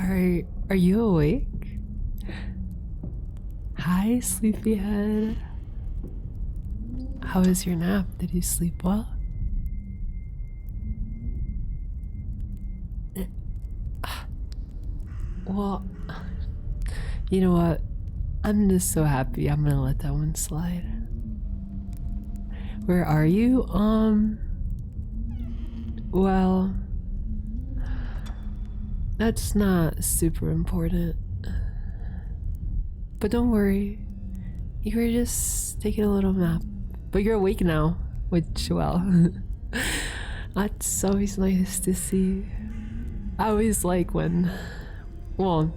Are you awake? Hi, sleepyhead. How was your nap? Did you sleep well? Well, you know what? I'm just so happy I'm gonna let that one slide. Where are you? Well, that's not super important. But don't worry, you were just taking a little nap. But you're awake now, which, well, that's always nice to see. I always like when, well,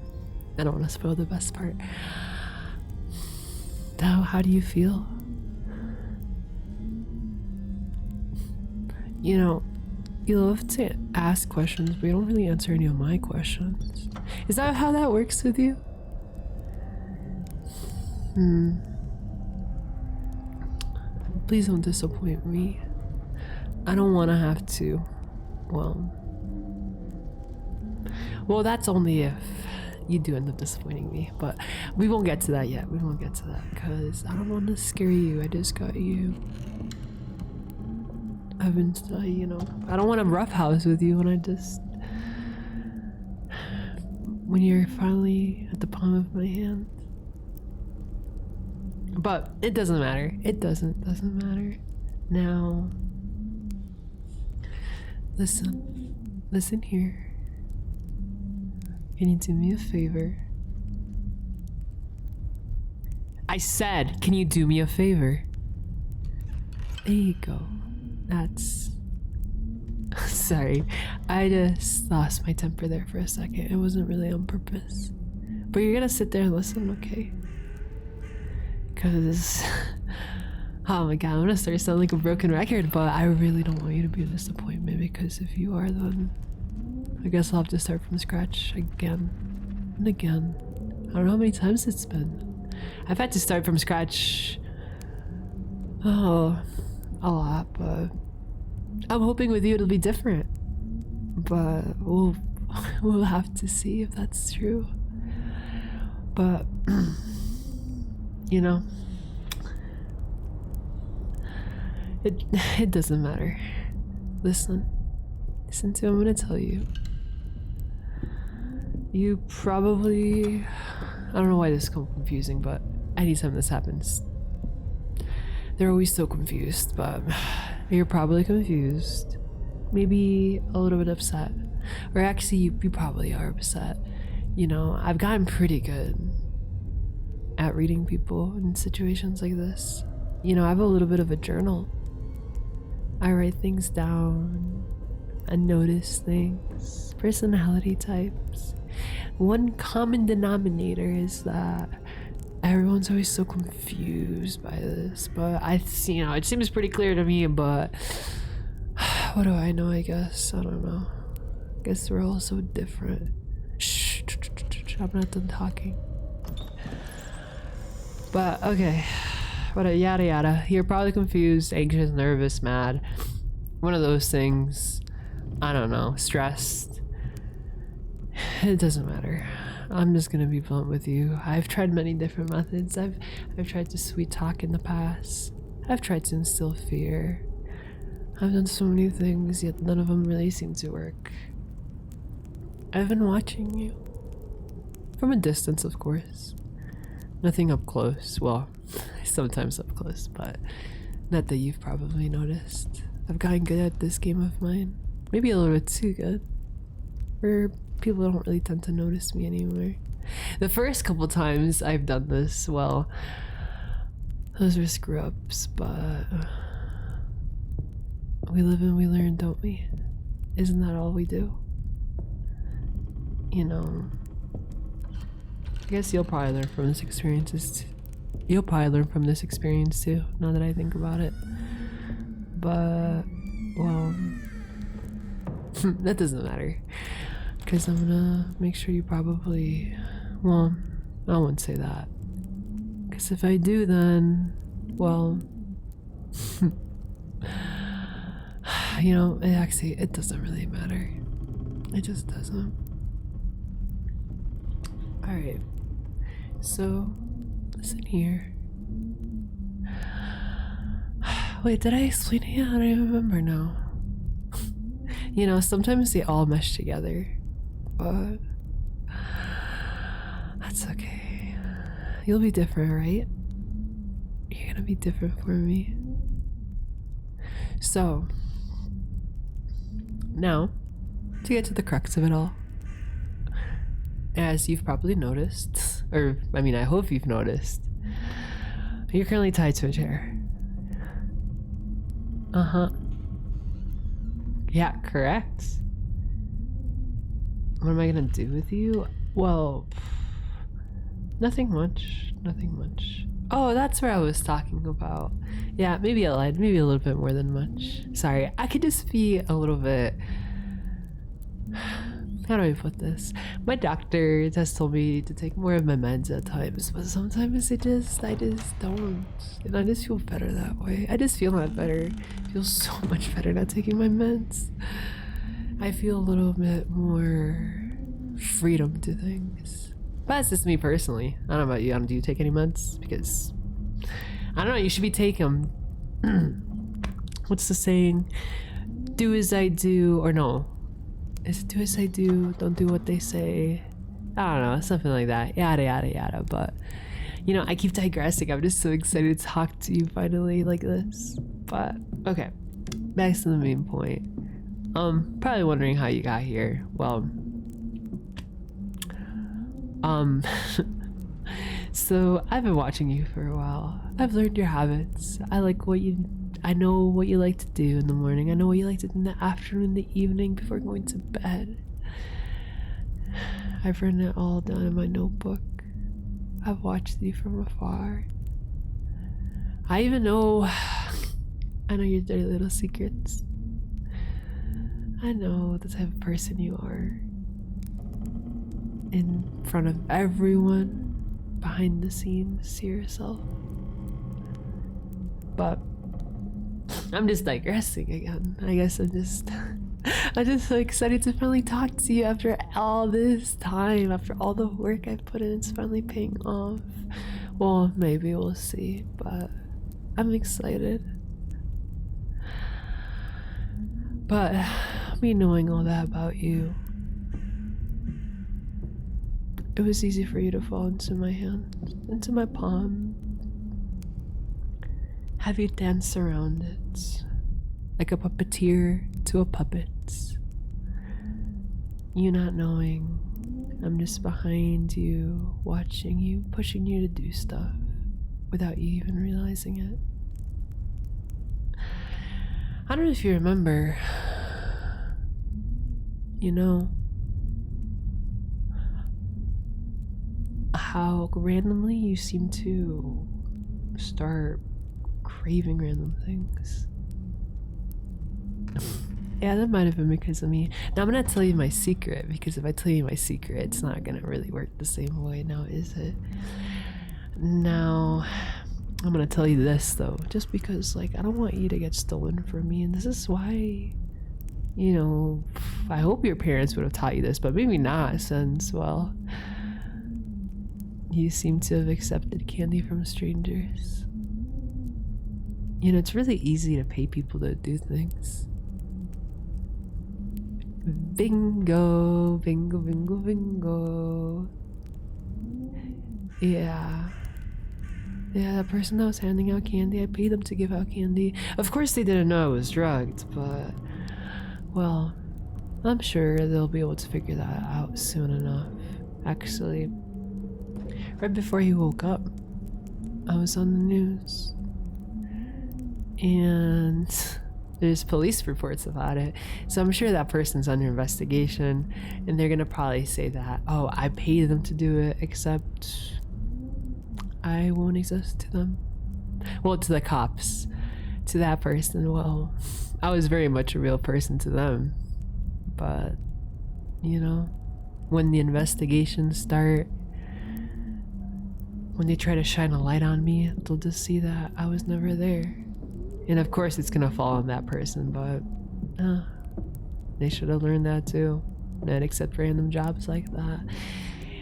I don't want to spoil the best part. Now, how do you feel? You know, you love to ask questions, but you don't really answer any of my questions. Is that how that works with you? Please don't disappoint me. I don't want to have to, well, that's only if you do end up disappointing me, but we won't get to that yet. We won't get to that because I don't want to scare you. I just got you. I've been, you know, I don't want to roughhouse with you when you're finally at the palm of my hand. But it doesn't matter. It doesn't matter. Now, listen here. Can you do me a favor? I said, can you do me a favor? There you go. That's... Sorry, I just lost my temper there for a second. It wasn't really on purpose. But you're gonna sit there and listen, okay? Because... Oh my god, I'm gonna start sounding like a broken record, but I really don't want you to be a disappointment, because if you are, then I guess I'll have to start from scratch again and again. I don't know how many times it's been. I've had to start from scratch, a lot, but I'm hoping with you it'll be different. But we'll have to see if that's true. But you know, it doesn't matter. Listen to what I'm gonna tell you. You probably, I don't know why this is confusing, but anytime this happens, they're always so confused, but you're probably confused. Maybe a little bit upset. Or actually, you probably are upset. You know, I've gotten pretty good at reading people in situations like this. You know, I have a little bit of a journal. I write things down. I notice things. Personality types. One common denominator is that everyone's always so confused by this, but you know, it seems pretty clear to me, but what do I know, I guess? I don't know. I guess we're all so different. Shh, I'm not done talking. But, okay. Yada yada. You're probably confused, anxious, nervous, mad. One of those things. I don't know. Stressed. It doesn't matter. I'm just gonna be blunt with you. I've tried many different methods. I've tried to sweet talk in the past. I've tried to instill fear. I've done so many things, yet none of them really seem to work. I've been watching you. From a distance, of course. Nothing up close. Well, sometimes up close, but not that you've probably noticed. I've gotten good at this game of mine. Maybe a little bit too good. Where people don't really tend to notice me anymore. The first couple times I've done this, well, those were screw-ups, but we live and we learn, don't we? Isn't that all we do? You know, I guess you'll probably learn from this experience too, now that I think about it. But, well, that doesn't matter. Because I'm gonna make sure you probably, well, I won't say that. Because if I do, then, well, you know, it doesn't really matter. It just doesn't. Alright. So, listen here. Wait, did I explain it yet? I don't even remember now. You know, sometimes they all mesh together, but that's okay. You'll be different, right? You're gonna be different for me. So, now, to get to the crux of it all, as you've probably noticed, or I mean, I hope you've noticed, you're currently tied to a chair. Yeah, correct. What am I gonna do with you? Well, nothing much. Nothing much. Oh, that's where I was talking about. Yeah, maybe I lied. Maybe a little bit more than much. Sorry, I could just be a little bit... How do I put this? My doctor has told me to take more of my meds at times, but sometimes I just don't. And I just feel better that way. I just feel that better. I feel so much better not taking my meds. I feel a little bit more freedom to things. But that's just me personally. I don't know about you. Do you take any meds? Because, I don't know, you should be taking them. What's the saying? Do as I do, or no. Is it do as I do, don't do what they say? I don't know, something like that. Yada, yada, yada. But, you know, I keep digressing. I'm just so excited to talk to you finally like this. But, okay. Back to the main point. Probably wondering how you got here. Well, so I've been watching you for a while. I've learned your habits. I know what you like to do in the morning. I know what you like to do in the afternoon, the evening, before going to bed. I've written it all down in my notebook. I've watched you from afar. I even know... I know your dirty little secrets. I know the type of person you are. In front of everyone, behind the scenes, to yourself. But I'm just digressing again. I guess I'm just so excited to finally talk to you after all this time, after all the work I put in. It's finally paying off. Well, maybe we'll see, but I'm excited. But me knowing all that about you, it was easy for you to fall into my hand, into my palm. Have you dance around it, like a puppeteer to a puppet. You not knowing, I'm just behind you, watching you, pushing you to do stuff without you even realizing it. I don't know if you remember, you know, how randomly you seem to start craving random things. Yeah, that might have been because of me. Now I'm gonna tell you my secret, because if I tell you my secret, it's not gonna really work the same way now, is it? Now, I'm gonna tell you this though, just because like I don't want you to get stolen from me, and this is why, you know, I hope your parents would have taught you this, but maybe not, since, well, you seem to have accepted candy from strangers. You know, it's really easy to pay people to do things. Bingo, bingo, bingo, bingo. Yeah. Yeah, that person that was handing out candy, I paid them to give out candy. Of course they didn't know I was drugged, but, well, I'm sure they'll be able to figure that out soon enough. Actually, right before he woke up, I was on the news. And there's police reports about it. So I'm sure that person's under investigation, and they're gonna probably say that, oh, I paid them to do it, except I won't exist to them. Well, to the cops. To that person, well, I was very much a real person to them. But, you know, when the investigations start, when they try to shine a light on me, they'll just see that I was never there. And of course it's gonna fall on that person, but they should have learned that too. Not accept random jobs like that.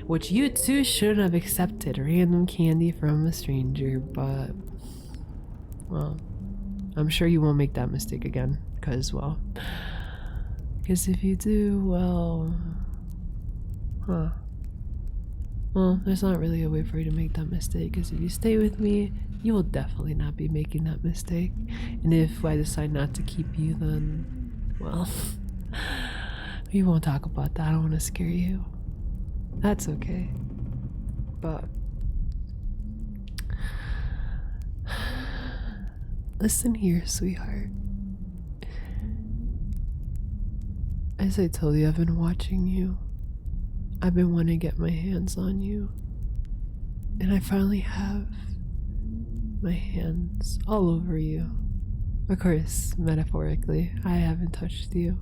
Which you too shouldn't have accepted random candy from a stranger, but well, I'm sure you won't make that mistake again, because if you do, well, well, there's not really a way for you to make that mistake, because if you stay with me, you will definitely not be making that mistake. And if I decide not to keep you, then, well, we won't talk about that. I don't want to scare you. That's okay. But listen here, sweetheart. As I told you, I've been watching you. I've been wanting to get my hands on you. And I finally have my hands all over you. Of course, metaphorically, I haven't touched you.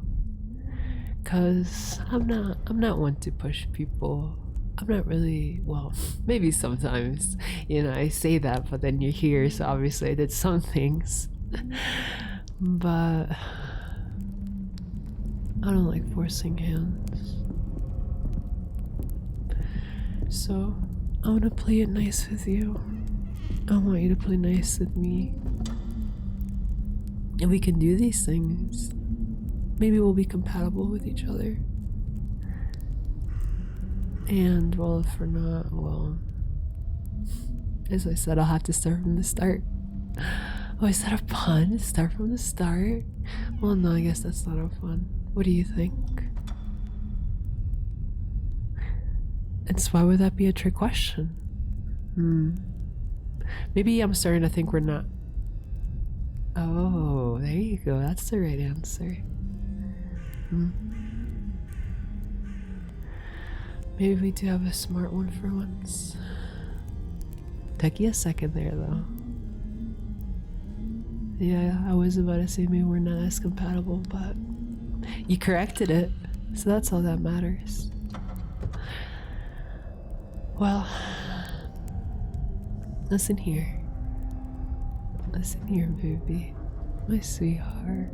Cause I'm not one to push people. I'm not really, well, maybe sometimes, you know, I say that, but then you're here, so obviously I did some things. But I don't like forcing hands. So I want to play it nice with you. I want you to play nice with me. And we can do these things. Maybe we'll be compatible with each other. And, well, if we're not, well, as I said, I'll have to start from the start. Oh, is that a pun? Start from the start? Well, no, I guess that's not a fun. What do you think? And so why would that be a trick question? Maybe I'm starting to think we're not. Oh, there you go. That's the right answer. Maybe we do have a smart one for once. Took you a second there, though. Yeah, I was about to say maybe we're not as compatible, but you corrected it, so that's all that matters. Well, listen here. Listen here, baby. My sweetheart.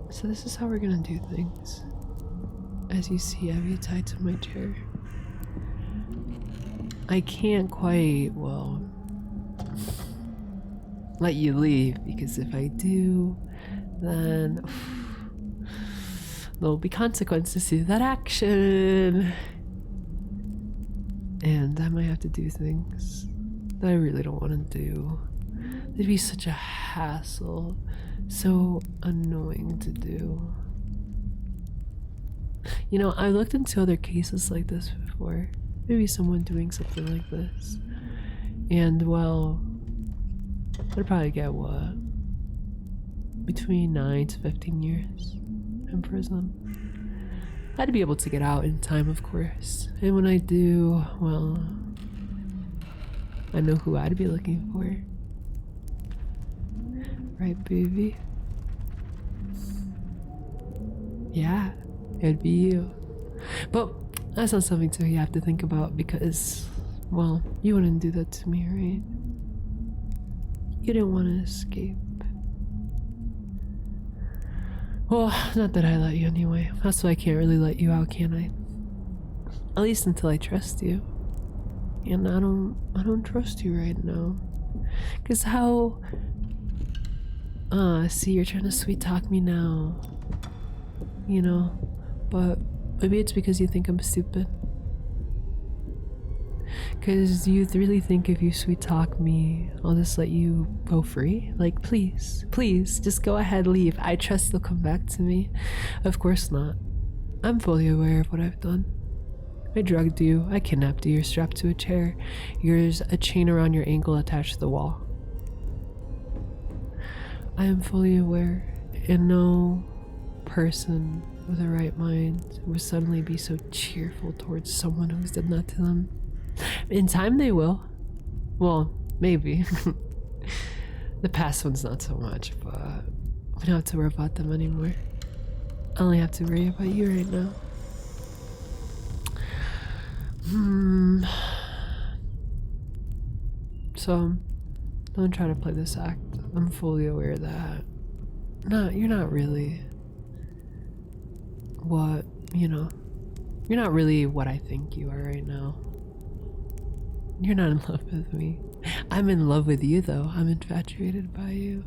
So this is how we're gonna do things. As you see, I have you tied to my chair. I can't quite, well, let you leave, because if I do, then there'll be consequences to that action. And I might have to do things that I really don't want to do. It'd be such a hassle, so annoying to do. You know, I looked into other cases like this before. Maybe someone doing something like this. And, well, I'd probably get, what? Between 9 to 15 years in prison. I'd be able to get out in time, of course. And when I do, well, I know who I'd be looking for. Right, baby? Yeah, it'd be you. But that's not something to you have to think about because, well, you wouldn't do that to me, right? You didn't want to escape. Well, not that I let you anyway. That's why I can't really let you out, can I? At least until I trust you. And I don't trust you right now. Cause how see, you're trying to sweet talk me now. You know, but maybe it's because you think I'm stupid. Cause you really think if you sweet talk me, I'll just let you go free? Like, please, just go ahead, leave. I trust you'll come back to me. Of course not. I'm fully aware of what I've done. I drugged you, I kidnapped you, you're strapped to a chair. There's a chain around your ankle attached to the wall. I am fully aware, and no person with a right mind would suddenly be so cheerful towards someone who's done that to them. In time they will. Well, maybe. The past one's not so much, but we don't have to worry about them anymore. I only have to worry about you right now. So, don't try to play this act. I'm fully aware that... No, you're not really. what, you know, you're not really what I think you are right now. You're not in love with me. I'm in love with you though. I'm infatuated by you.